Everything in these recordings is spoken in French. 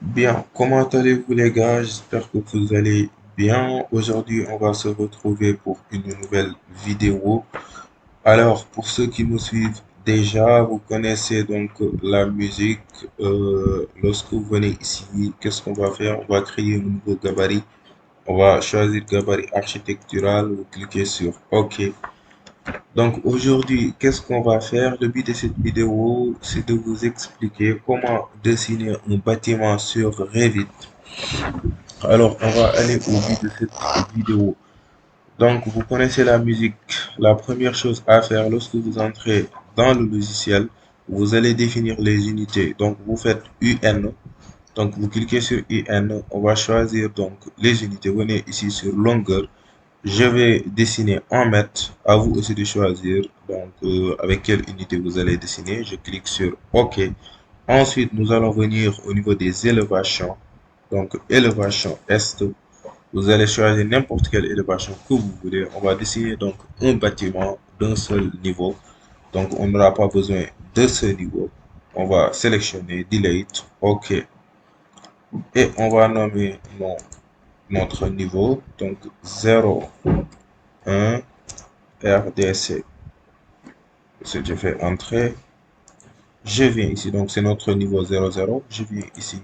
Bien, comment allez-vous les gars? J'espère que vous allez bien. Aujourd'hui, on va se retrouver pour une nouvelle vidéo. Alors, pour ceux qui nous suivent déjà, vous connaissez donc la musique. Lorsque vous venez ici, qu'est-ce qu'on va faire? On va créer un nouveau gabarit. On va choisir gabarit architectural. Vous cliquez sur OK. Donc aujourd'hui, qu'est-ce qu'on va faire? Le but de cette vidéo, c'est de vous expliquer comment dessiner un bâtiment sur Revit. Alors, on va aller au but de cette vidéo. Donc, vous connaissez la musique. La première chose à faire lorsque vous entrez dans le logiciel, vous allez définir les unités. Donc, vous faites UN. Donc, vous cliquez sur UN. On va choisir donc les unités. Venez ici sur longueur. Je vais dessiner en mètres. À vous aussi de choisir donc avec quelle unité vous allez dessiner. Je clique sur OK. Ensuite, nous allons venir au niveau des élévations. Donc, élévation est. Vous allez choisir n'importe quelle élévation que vous voulez. On va dessiner donc un bâtiment d'un seul niveau. Donc, on n'aura pas besoin de ce niveau. On va sélectionner Delete, OK. Et on va nommer notre niveau. Donc, 0, 1, RDC. Ce je fais entrer. Je viens ici. Donc, c'est notre niveau 00. Je viens ici.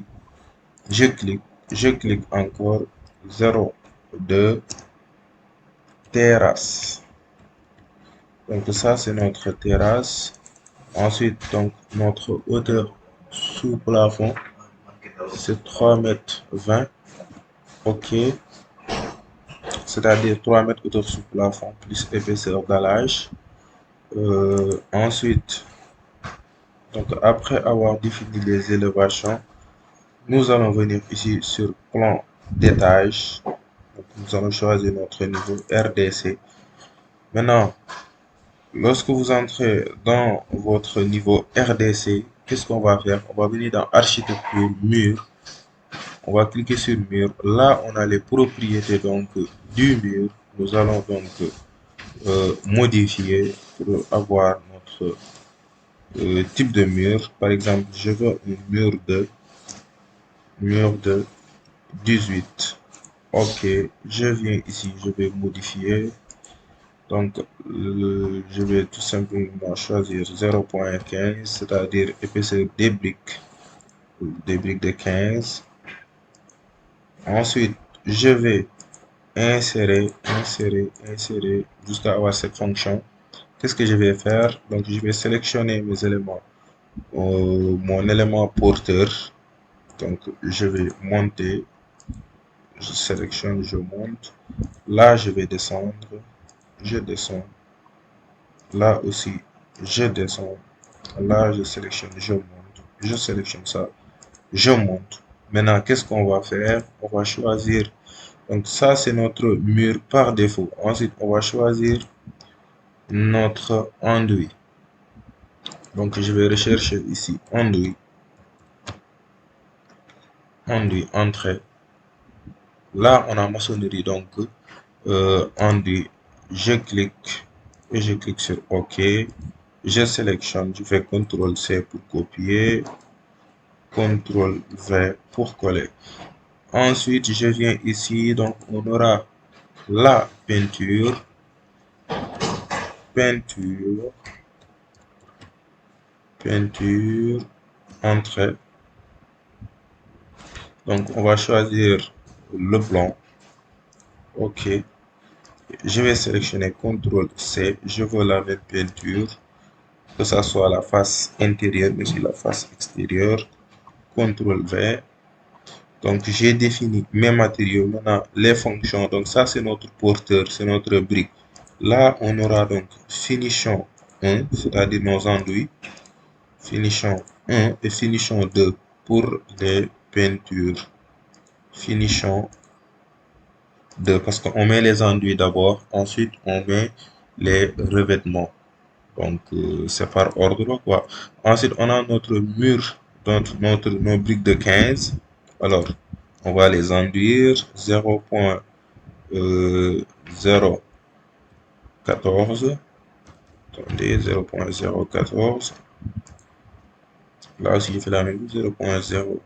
Je clique. Je clique encore. 0, 2, terrasse. Donc ça, c'est notre terrasse. Ensuite, donc notre hauteur sous plafond, c'est 3,20 m. OK. C'est-à-dire 3 m hauteur sous plafond plus épaisseur dallage. Ensuite, donc après avoir défini les élévations, nous allons venir ici sur plan d'étage. Nous allons choisir notre niveau RDC. Maintenant, lorsque vous entrez dans votre niveau RDC, qu'est-ce qu'on va faire? On va venir dans architecture, mur. On va cliquer sur mur. Là, on a les propriétés donc du mur. Nous allons donc modifier pour avoir notre type de mur. Par exemple, je veux un mur de 18. OK, je viens ici, je vais modifier. Donc, je vais tout simplement choisir 0,15, c'est-à-dire épaisseur des briques de 15. Ensuite, je vais insérer jusqu'à avoir cette fonction. Qu'est-ce que je vais faire? Donc, je vais sélectionner mes éléments. Mon élément porteur. Donc, je vais monter. Je sélectionne, je monte. Là, je vais descendre. Je descends. Là aussi, je descends. Là, je sélectionne, je monte. Je sélectionne ça, je monte. Maintenant, qu'est-ce qu'on va faire? On va choisir. Donc, ça, c'est notre mur par défaut. Ensuite, on va choisir notre enduit. Donc, je vais rechercher ici enduit. Enduit, entrée. Là, on a maçonnerie. Donc, enduit. Je clique sur OK. Je sélectionne. Je fais CTRL C pour copier. CTRL V pour coller. Ensuite, je viens ici, donc on aura la peinture, peinture, peinture, entrée. Donc on va choisir le blanc. OK. Je vais sélectionner CTRL C. Je veux la même peinture, que ce soit la face intérieure, mais aussi la face extérieure. CTRL V. Donc j'ai défini mes matériaux. Maintenant, les fonctions. Donc ça, c'est notre porteur, c'est notre brique. Là, on aura donc finition 1, c'est-à-dire nos enduits. Finition 1 et finition 2 pour les peintures. Finition 2 parce qu'on met les enduits d'abord, ensuite on met les revêtements. Donc c'est par ordre quoi. Ensuite on a notre mur, donc nos briques de 15. Alors on va les enduire 0,014. Attendez, 0,014. Là aussi, je fais la même chose, 0,014.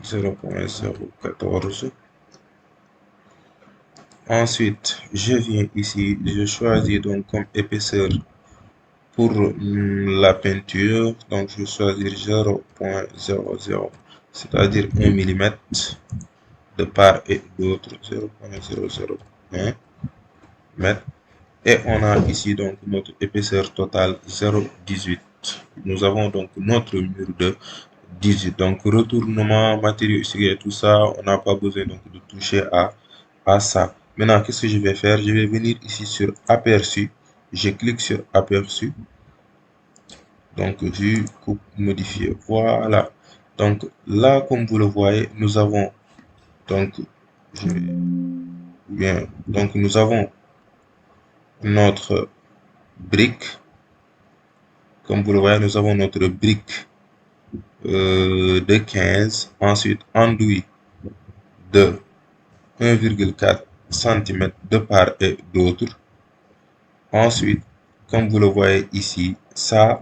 0.014. Ensuite, je viens ici, je choisis donc comme épaisseur pour la peinture, donc je vais choisir 0.00, c'est-à-dire 1 mm de part et d'autre, 0.001 mètre. Et on a ici donc notre épaisseur totale 0,18. Nous avons donc notre mur de 18. Donc retournement, matériaux ici et tout ça, on n'a pas besoin donc de toucher à ça. Maintenant, qu'est-ce que je vais faire? Je vais venir ici sur aperçu. Je clique sur aperçu. Donc vue, coupe, modifier. Voilà. Donc là, comme vous le voyez, nous avons donc bien. Donc nous avons notre brique. Comme vous le voyez, nous avons notre brique de 15. Ensuite, enduit de 1,4 cm de part et d'autre. Ensuite, comme vous le voyez ici, ça,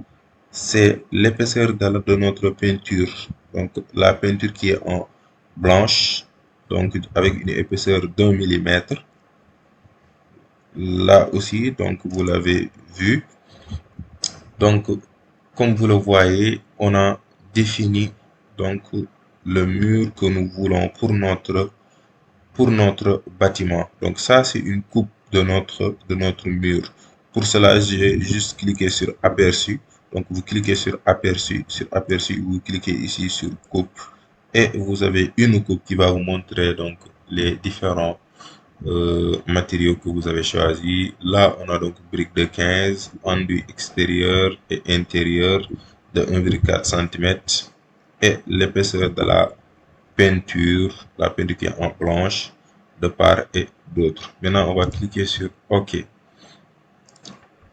c'est l'épaisseur de notre peinture. Donc, la peinture qui est en blanche, donc avec une épaisseur d'1 mm. Là aussi, donc vous l'avez vu. Donc, comme vous le voyez, on a défini donc le mur que nous voulons pour notre bâtiment. Donc ça, c'est une coupe de notre mur. Pour cela, j'ai juste cliqué sur aperçu. Donc vous cliquez sur aperçu, vous cliquez ici sur coupe et vous avez une coupe qui va vous montrer donc les différents matériaux que vous avez choisi. Là, on a donc brique de 15, enduit extérieur et intérieur de 1,4 cm et l'épaisseur de la peinture qui est en planche de part et d'autre. Maintenant, on va cliquer sur OK.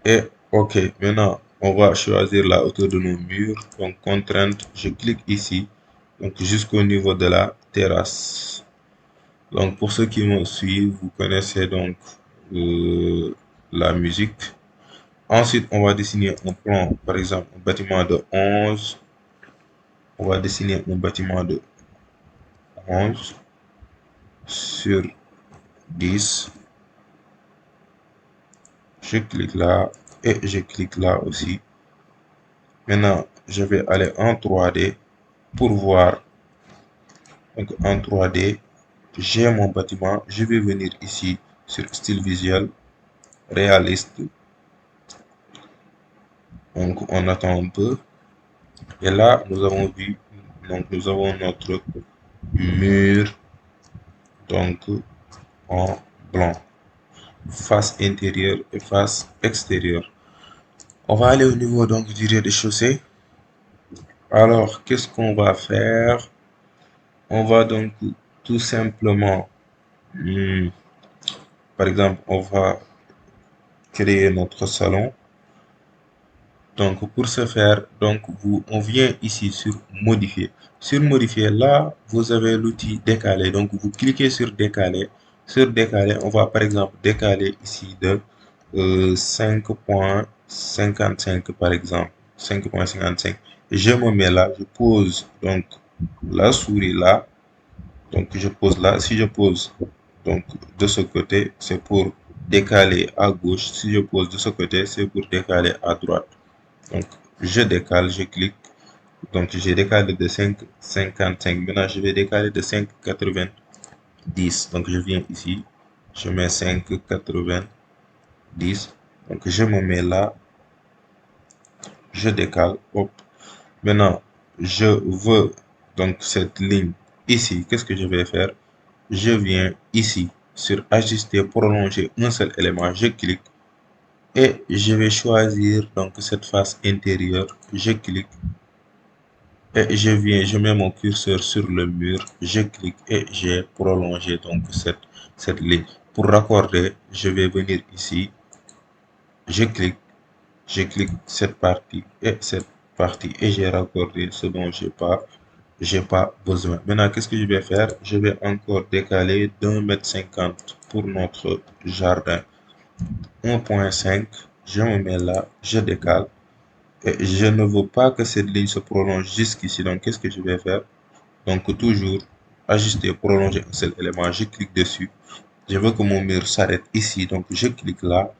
Et OK. Maintenant, on va choisir la hauteur de nos murs. Donc, contrainte, je clique ici. Donc, jusqu'au niveau de la terrasse. Donc, pour ceux qui me suivent, vous connaissez donc la musique. Ensuite, on va dessiner un plan, par exemple, un bâtiment de 11. On va dessiner un bâtiment de 11 sur 10. Je clique là et je clique là aussi. Maintenant, je vais aller en 3D pour voir. Donc, en 3D, j'ai mon bâtiment. Je vais venir ici sur style visuel, réaliste. Donc, on attend un peu. Et là, nous avons vu, donc nous avons notre mur, donc en blanc, face intérieure et face extérieure. On va aller au niveau donc du rez-de-chaussée. Alors, qu'est-ce qu'on va faire? On va donc tout simplement, par exemple, on va créer notre salon. Donc, pour ce faire, donc on vient ici sur modifier. Sur modifier, là, vous avez l'outil décaler. Donc, vous cliquez sur décaler. Sur décaler, on va par exemple décaler ici de 5,55 par exemple. 5,55. Je me mets là, je pose donc la souris là. Donc, je pose là. Si je pose donc de ce côté, c'est pour décaler à gauche. Si je pose de ce côté, c'est pour décaler à droite. Donc, je décale, je clique. Donc, j'ai décalé de 5,55. Maintenant, je vais décaler de 5,90. Donc, je viens ici. Je mets 5,90. Donc, je me mets là. Je décale. Hop. Maintenant, je veux donc cette ligne ici. Qu'est-ce que je vais faire? Je viens ici sur ajuster, prolonger un seul élément. Je clique. Et je vais choisir donc cette face intérieure. Je clique. Et je mets mon curseur sur le mur, je clique et j'ai prolongé donc cette ligne. Pour raccorder, je vais venir ici, je clique cette partie et j'ai raccordé ce dont j'ai pas besoin. Maintenant, qu'est-ce que je vais faire? Je vais encore décaler d'1,50 m pour notre jardin. 1,5, je me mets là, je décale. Et je ne veux pas que cette ligne se prolonge jusqu'ici. Donc, qu'est-ce que je vais faire? Donc toujours ajuster, prolonger un seul élément, je clique dessus. Je veux que mon mur s'arrête ici, donc je clique là,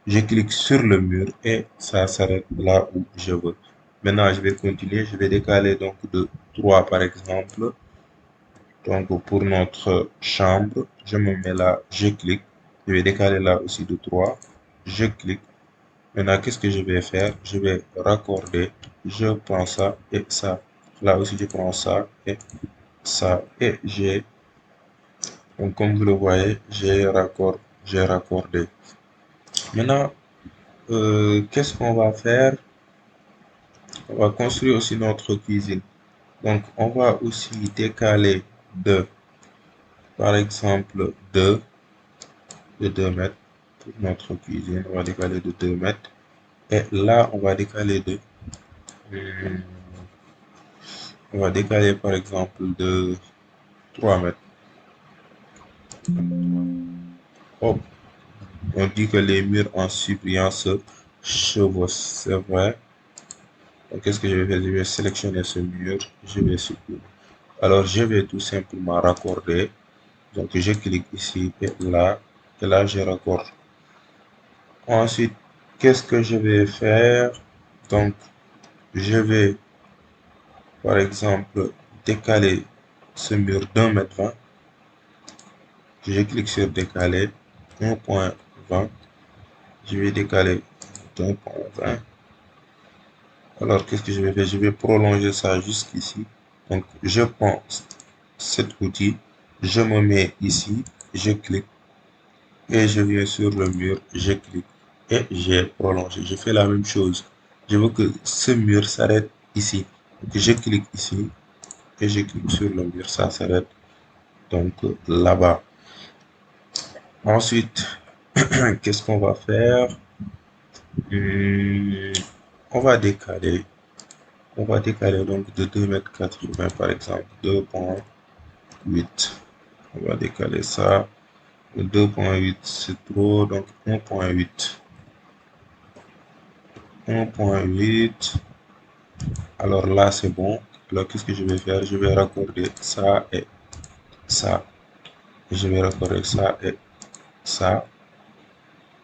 je clique sur le mur et ça s'arrête là où je veux. Maintenant, je vais continuer, je vais décaler donc de 3 par exemple. Donc pour notre chambre, je me mets là, je clique. Je vais décaler là aussi de 3. Je clique. Maintenant, qu'est-ce que je vais faire? Je vais raccorder. Je prends ça et ça. Là aussi, je prends ça et ça. Et j'ai, donc comme vous le voyez, j'ai raccordé. Maintenant, qu'est-ce qu'on va faire? On va construire aussi notre cuisine. Donc, on va aussi décaler de, par exemple, de 2 mètres pour notre cuisine. On va décaler de 2 mètres. Et là, hum, on va décaler par exemple de 3 mètres. Hop, on dit que les murs en suppliant se chevauchent, c'est vrai. Donc, qu'est-ce que je vais faire? Je vais sélectionner ce mur, je vais supprimer. Alors, je vais tout simplement raccorder. Donc, je clique ici et là, je raccorde. Ensuite, qu'est-ce que je vais faire? Donc, je vais, par exemple, décaler ce mur d'1,20 m. Je clique sur décaler 1,20 m. Je vais décaler d'1,20 m. Alors, qu'est-ce que je vais faire? Je vais prolonger ça jusqu'ici. Donc, je prends cet outil, je me mets ici, je clique et je viens sur le mur, je clique et j'ai prolongé. Je fais la même chose. Je veux que ce mur s'arrête ici. Donc, je clique ici et je clique sur le mur, ça s'arrête donc là-bas. Ensuite, qu'est-ce qu'on va faire? Hum, on va décaler. On va décaler donc de 2,80 m par exemple, 2,8. On va décaler ça. 2,8 c'est trop, donc 1,8. 1,8. Alors là, c'est bon. Alors, qu'est-ce que je vais faire? Je vais raccorder ça et ça. Je vais raccorder ça et ça.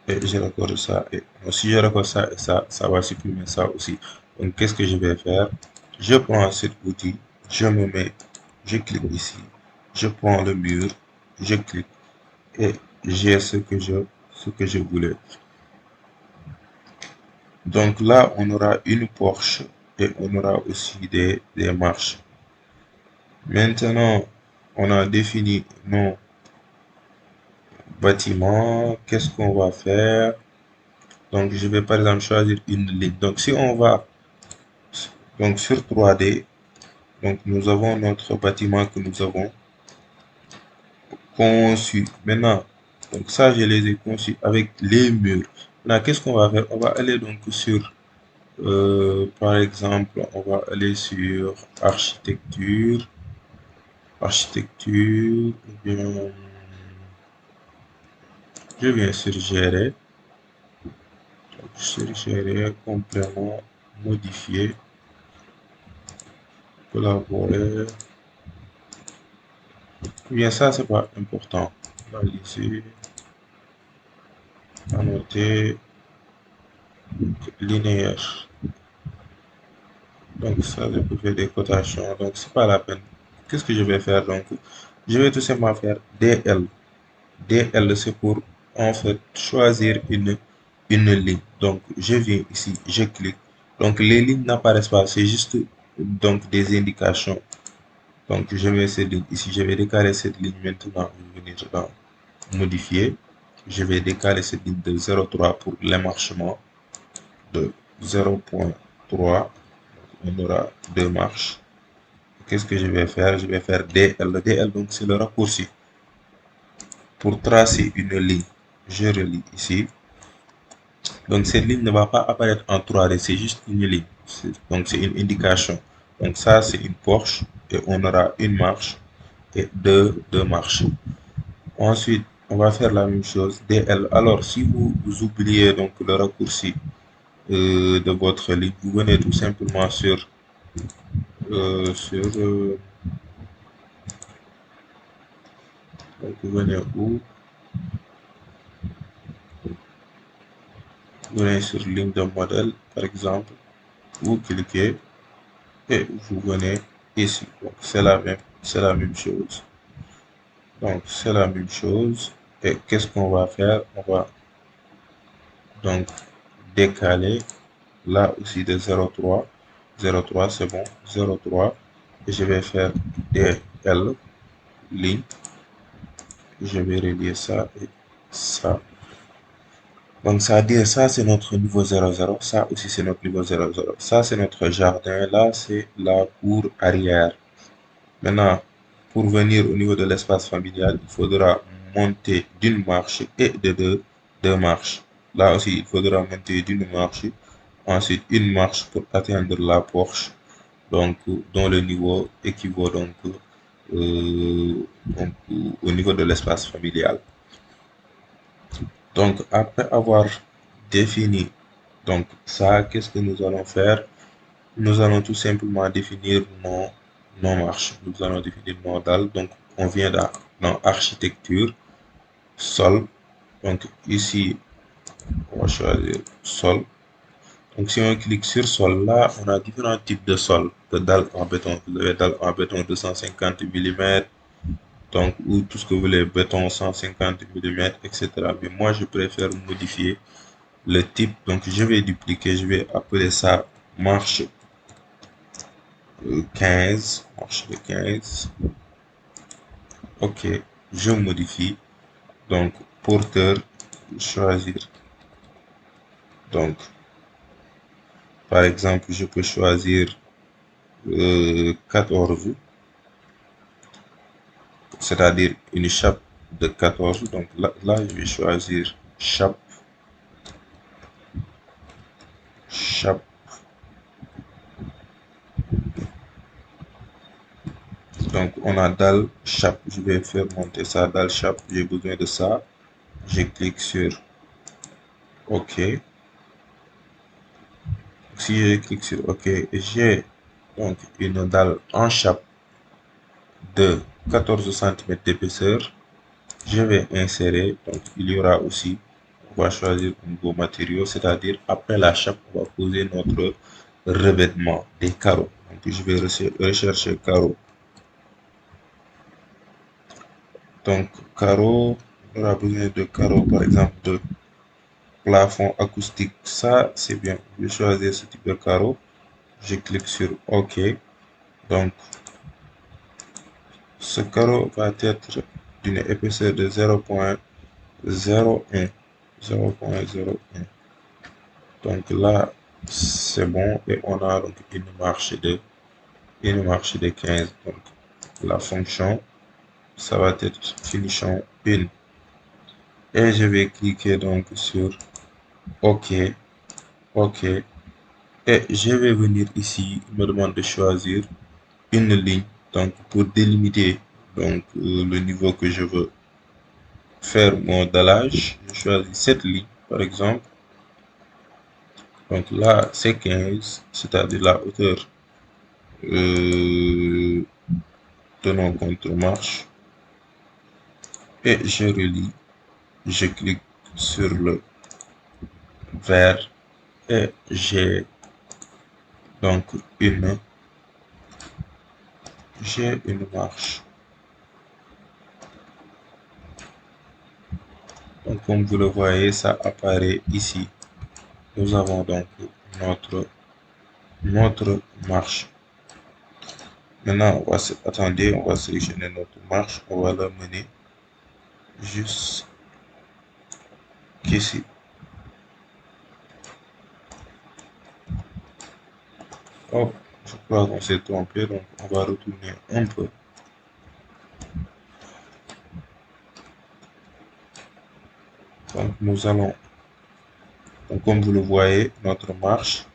Et je raccorde ça et si je raccorde ça et ça va supprimer ça aussi. Donc, qu'est-ce que je vais faire? Je prends cet outil, je me mets, je clique ici, je prends le mur, je clique et j'ai ce que je voulais. Donc là, on aura une porche et on aura aussi des marches. Maintenant, on a défini nos bâtiments. Qu'est-ce qu'on va faire? Donc, je vais par exemple choisir une ligne. Donc, si on va donc sur 3D, donc nous avons notre bâtiment que nous avons conçu. Maintenant, donc ça, je les ai conçus avec les murs. Là, qu'est-ce qu'on va faire? On va aller donc sur, par exemple, on va aller sur architecture. Architecture, eh bien, je viens sur gérer. Sur gérer, complément, modifier, collaborer. Eh bien, ça, c'est pas important. Analyser, annoter, linéaire. Donc ça, je peux faire des cotations. Donc c'est pas la peine. Qu'est-ce que je vais faire donc? Je vais tout simplement faire DL. DL c'est pour en fait choisir une ligne. Donc je viens ici, je clique. Donc les lignes n'apparaissent pas, c'est juste donc des indications. Donc je mets cette ligne ici, je vais décaler cette ligne maintenant. Je vais venir dans modifier. Je vais décaler cette ligne de 0,3 pour l'émarchement de 0,3. On aura deux marches. Qu'est-ce que je vais faire? Je vais faire DL. Le DL, donc, c'est le raccourci. Pour tracer une ligne, je relis ici. Donc, cette ligne ne va pas apparaître en 3D, c'est juste une ligne. Donc, c'est une indication. Donc, ça, c'est une porche. Et on aura une marche et deux marches. Ensuite, on va faire la même chose. DL. Alors, si vous oubliez donc le raccourci de votre ligne, vous venez tout simplement sur Donc, vous venez où? Vous venez sur ligne de modèle, par exemple. Vous cliquez et vous venez ici. Donc, c'est la même chose. Donc, c'est la même chose. Et qu'est-ce qu'on va faire? On va donc décaler là aussi de 0,3. 0,3, c'est bon. 0,3. Et je vais faire des L, ligne. Je vais relier ça et ça. Donc, ça veut dire ça, c'est notre niveau 00. Ça aussi, c'est notre niveau 00. Ça, c'est notre jardin. Là, c'est la cour arrière. Maintenant, pour venir au niveau de l'espace familial, il faudra monter d'une marche et de deux marches. Là aussi, il faudra monter d'une marche, ensuite une marche pour atteindre la porche, donc dont le niveau équivaut donc, au niveau de l'espace familial. Donc, après avoir défini donc ça, qu'est-ce que nous allons faire? Nous allons tout simplement définir nos marches. Nous allons définir nos dalles. Donc, on vient dans architecture, sol. Donc, ici, on va choisir sol. Donc, si on clique sur sol, là, on a différents types de sol, de dalles en béton. Vous avez dalles en béton 250 mm, donc, ou tout ce que vous voulez, béton 150 mm, etc. Mais moi, je préfère modifier le type. Donc, je vais dupliquer, je vais appeler ça marche 15, marche de 15. Ok, je modifie. Donc, porteur, choisir. Donc, par exemple, je peux choisir 14, c'est-à-dire une chape de 14. Donc là, je vais choisir chape, chape. Donc, on a dalle, chape. Je vais faire monter ça, dalle, chape. J'ai besoin de ça. Je clique sur OK. Si je clique sur OK, j'ai donc une dalle en chape de 14 cm d'épaisseur. Je vais insérer, donc il y aura aussi, on va choisir un nouveau matériau, c'est-à-dire après la chape, on va poser notre revêtement des carreaux. Donc je vais rechercher carreaux. Donc carreaux, on aura besoin de carreaux, par exemple de plafond acoustique. Ça, c'est bien. Je vais choisir ce type de carreau. Je clique sur OK. Donc ce carreau va être d'une épaisseur de 0,01. 0,01. Donc là, c'est bon et on a donc une marche de 15. Donc la fonction, ça va être finition 1. Et je vais cliquer donc sur OK, OK. Et je vais venir ici, il me demande de choisir une ligne. Donc pour délimiter donc le niveau que je veux faire mon dallage, je choisis cette ligne par exemple. Donc là, c'est 15, c'est-à-dire la hauteur euh, de nos contre-marches. Et je relis, je clique sur le vert et donc une, j'ai une marche. Donc comme vous le voyez, ça apparaît ici. Nous avons donc notre, notre marche. Maintenant, attendez, on va sélectionner notre marche, on va la mener jusqu'ici. Oh, je crois qu'on s'est trompé, donc on va retourner un peu. Donc nous allons, donc comme vous le voyez, notre marche,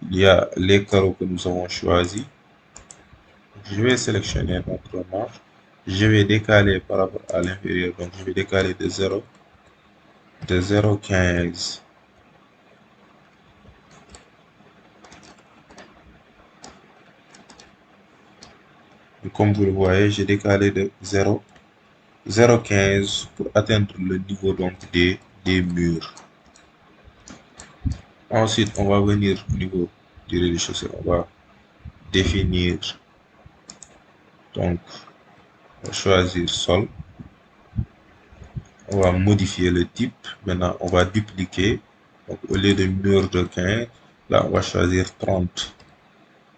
il y a les carreaux que nous avons choisis. Je vais sélectionner notre marche. Je vais décaler par rapport à l'intérieur. Donc je vais décaler de 0,15. Comme vous le voyez, j'ai décalé de 0. 0,15 pour atteindre le niveau donc des murs. Ensuite, on va venir au niveau du rez-de-chaussée. On va définir, donc, on va choisir sol. On va modifier le type. Maintenant, on va dupliquer. Donc, au lieu de mur de 15, là, on va choisir 30.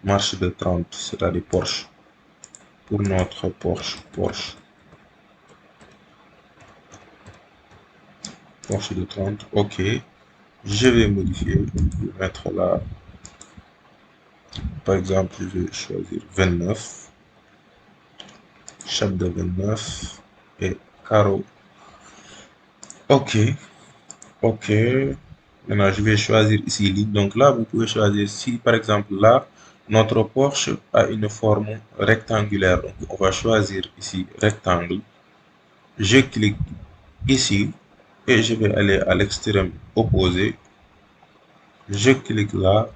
Marche de 30, c'est-à-dire Porsche. Pour notre Porsche de 30. OK. Je vais modifier. Je vais mettre là. Par exemple, je vais choisir 29. Chape de 29. Et carreau. OK. OK. Maintenant, je vais choisir ici ligne. Donc là, vous pouvez choisir si, par exemple, là, notre Porsche a une forme rectangulaire. Donc, on va choisir ici rectangle. Je clique ici et je vais aller à l'extrême opposé. Je clique là.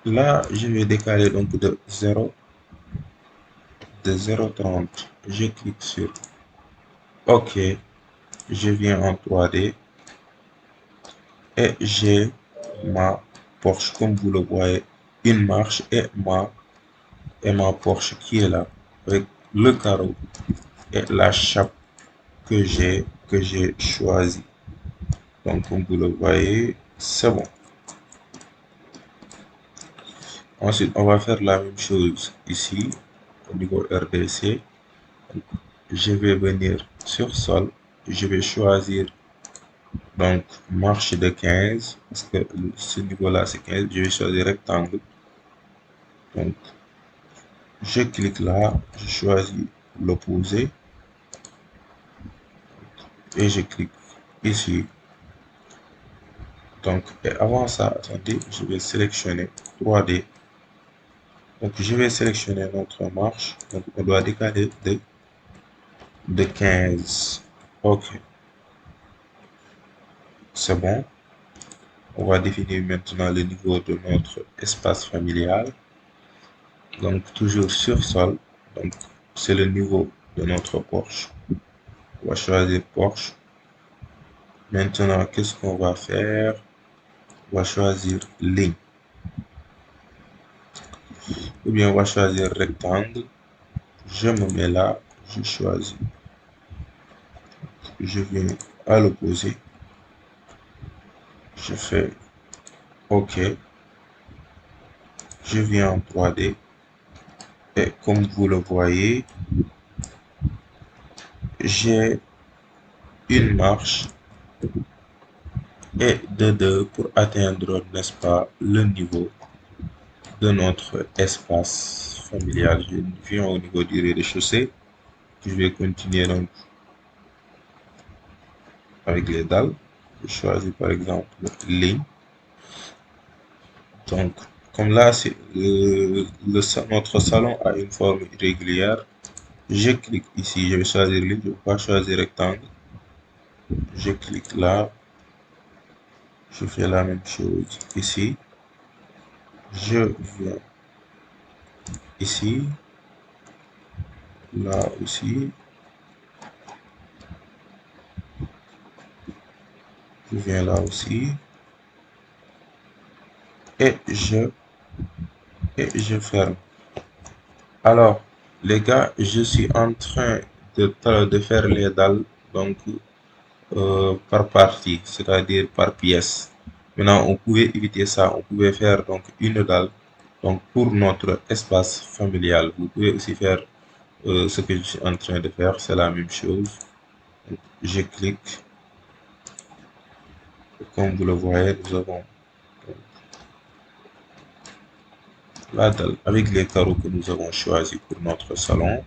Là, je vais décaler donc de 0,30. Je clique sur OK. Je viens en 3D et j'ai ma Porsche, comme vous le voyez, une marche et ma Porsche qui est là avec le carreau et la chape que j'ai choisi. Donc, comme vous le voyez, c'est bon. Ensuite, on va faire la même chose ici au niveau RDC. Je vais venir sur sol. Je vais choisir donc marche de 15 parce que ce niveau-là c'est 15. Je vais choisir rectangle. Donc, je clique là, je choisis l'opposé et je clique ici. Donc, et avant ça, attendez, je vais sélectionner 3D. Donc, je vais sélectionner notre marche. Donc, on doit décaler de 15. OK, c'est bon. On va définir maintenant le niveau de notre espace familial. Donc, toujours sur sol. Donc, c'est le niveau de notre Porsche. On va choisir Porsche. Maintenant, qu'est-ce qu'on va faire? On va choisir ligne. Ou bien, on va choisir rectangle. Je me mets là. Je choisis. Je viens à l'opposé. Je fais OK. Je viens en 3D. Et comme vous le voyez, j'ai une marche et de 2 pour atteindre, n'est-ce pas, le niveau de notre espace familial. Je viens au niveau du rez-de-chaussée. Je vais continuer donc avec les dalles. Je choisis par exemple ligne. Donc, comme là, notre salon a une forme irrégulière, je clique ici, je vais choisir ligne, je vais pas choisir rectangle. Je clique là, je fais la même chose ici. Je viens ici, là aussi, je viens là aussi, et je ferme. Alors, les gars, je suis en train de faire les dalles, donc par partie, c'est-à-dire par pièce. Maintenant, on pouvait éviter ça, on pouvait faire donc une dalle. Donc, pour notre espace familial, vous pouvez aussi faire ce que je suis en train de faire, c'est la même chose. Donc, je clique, comme vous le voyez, nous avons la dalle avec les carreaux que nous avons choisis pour notre salon.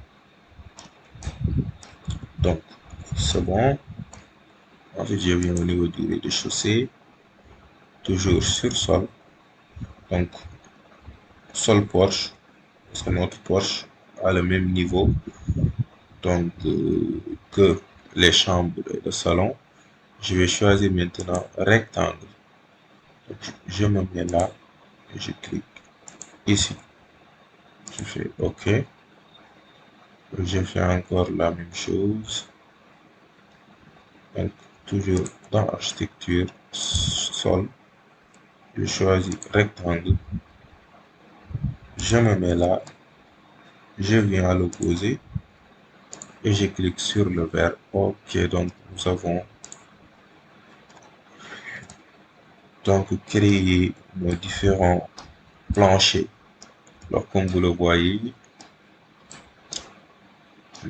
Donc, c'est bon. Ensuite, je viens au niveau du rez-de-chaussée, toujours sur sol. Donc, sol Porsche, parce que notre Porsche a le même niveau donc, que les chambres et le salon. Je vais choisir maintenant rectangle. Donc, je me mets là et je clique ici. Je fais OK. Je fais encore la même chose. Donc, toujours dans architecture, sol, je choisis rectangle, je me mets là, je viens à l'opposé et je clique sur le vert. Ok, donc nous avons donc créé nos différents planchers. Alors, comme vous le voyez,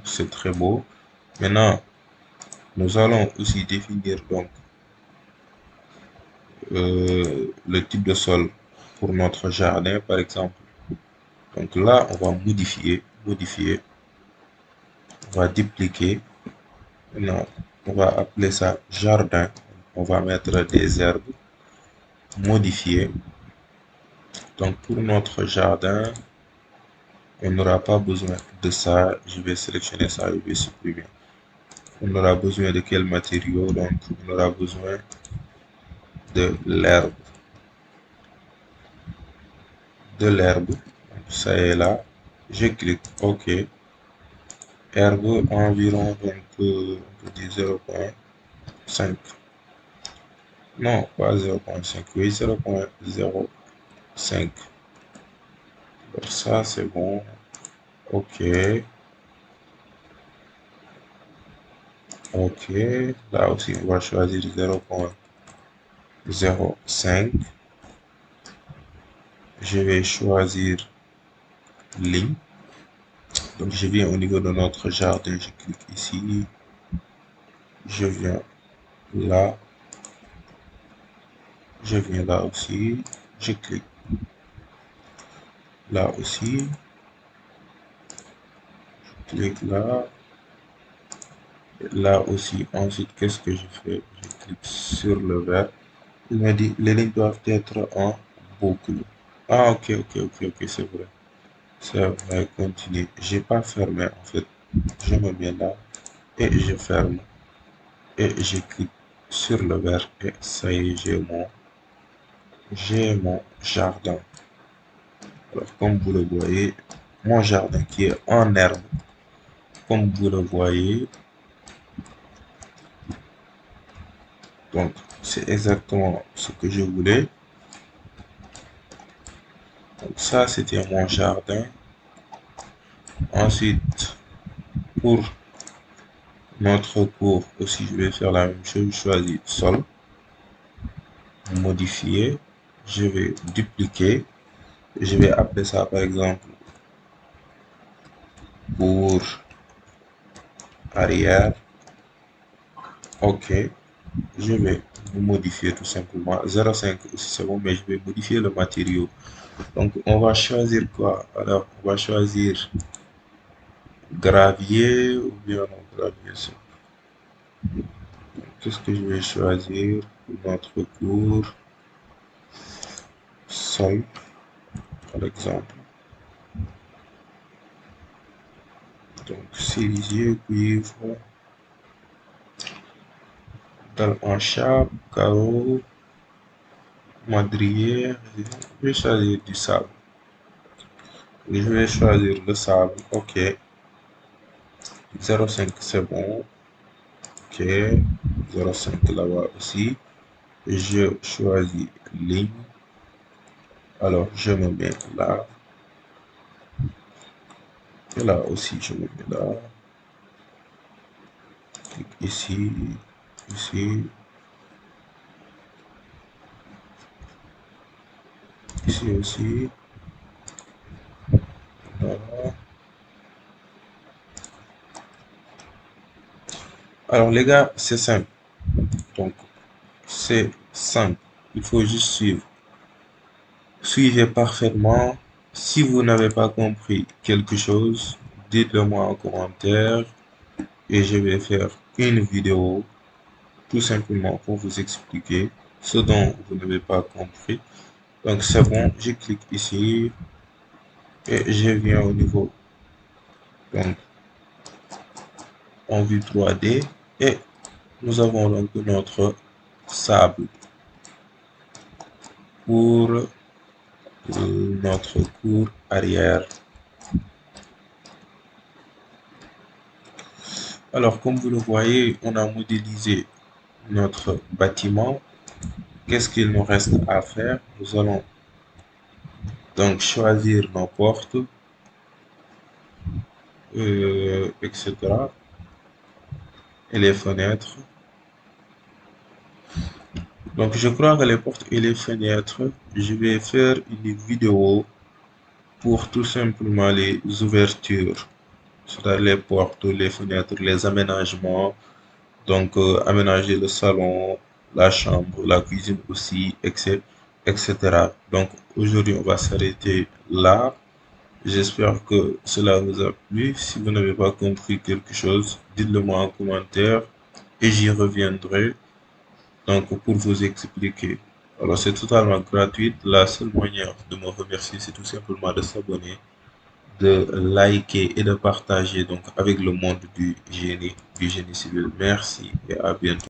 c'est très beau. Maintenant, nous allons aussi définir donc le type de sol pour notre jardin, par exemple. Donc là, on va modifier, on va dupliquer. Maintenant, on va appeler ça jardin. On va mettre des herbes, modifier. Donc pour notre jardin, on n'aura pas besoin de ça. Je vais sélectionner ça, je vais supprimer. On aura besoin de quel matériau? Donc on aura besoin de l'herbe. De l'herbe. Ça est là. Je clique OK. Herbe environ donc on peut dire 0,5. Non, pas 0,5. Oui, 0,05. Ça c'est bon. OK. OK. Là aussi on va choisir 0,05. Je vais choisir ligne. Donc je viens au niveau de notre jardin, je clique ici, je viens là, je viens là aussi, je clique là aussi, je clique là, là aussi. Ensuite, qu'est-ce que je fais? Je clique sur le vert. Il me dit les lignes doivent être en boucle. Ah, ok, ok, ok, ok, c'est vrai. C'est vrai, continue. J'ai pas fermé en fait. Je me mets là et je ferme. Et je clique sur le vert et ça y est, j'ai mon jardin. Alors, comme vous le voyez, mon jardin qui est en herbe, comme vous le voyez, donc c'est exactement ce que je voulais. Donc ça, c'était mon jardin. Ensuite, pour notre cours aussi, je vais faire la même chose. Je choisis sol, modifier, je vais dupliquer. Je vais appeler ça par exemple pour arrière. OK. Je vais modifier tout simplement. 0,5 aussi c'est bon, mais je vais modifier le matériau. Donc, on va choisir quoi? Alors, on va choisir gravier ou bien non gravier. Qu'est-ce que je vais choisir pour notre cours? Sol, par exemple. Donc, cerisier, cuivre, dalle en chape, carreau, madrier. Je vais choisir du sable. Je vais choisir le sable. OK. 0,5 c'est bon. OK. 0,5 là-bas aussi. Je choisis ligne. Alors, je me mets là. Et là aussi, je me mets là. Clique ici, ici, ici aussi. Là. Alors, les gars, c'est simple. Donc, c'est simple. Il faut juste suivre. Suivez parfaitement. Si vous n'avez pas compris quelque chose, dites-le moi en commentaire et je vais faire une vidéo tout simplement pour vous expliquer ce dont vous n'avez pas compris. Donc c'est bon, je clique ici et je viens au niveau donc en vue 3D et nous avons donc notre sable pour notre cour arrière. Alors, comme vous le voyez, on a modélisé notre bâtiment. Qu'est-ce qu'il nous reste à faire? Nous allons donc choisir nos portes, etc. et les fenêtres. Donc, je crois que les portes et les fenêtres, je vais faire une vidéo pour tout simplement les ouvertures, c'est-à-dire les portes, les fenêtres, les aménagements. Donc, aménager le salon, la chambre, la cuisine aussi, etc. Donc, aujourd'hui, on va s'arrêter là. J'espère que cela vous a plu. Si vous n'avez pas compris quelque chose, dites-le moi en commentaire et j'y reviendrai donc pour vous expliquer. Alors, c'est totalement gratuit. La seule manière de me remercier, c'est tout simplement de s'abonner, de liker et de partager donc avec le monde du génie civil. Merci et à bientôt.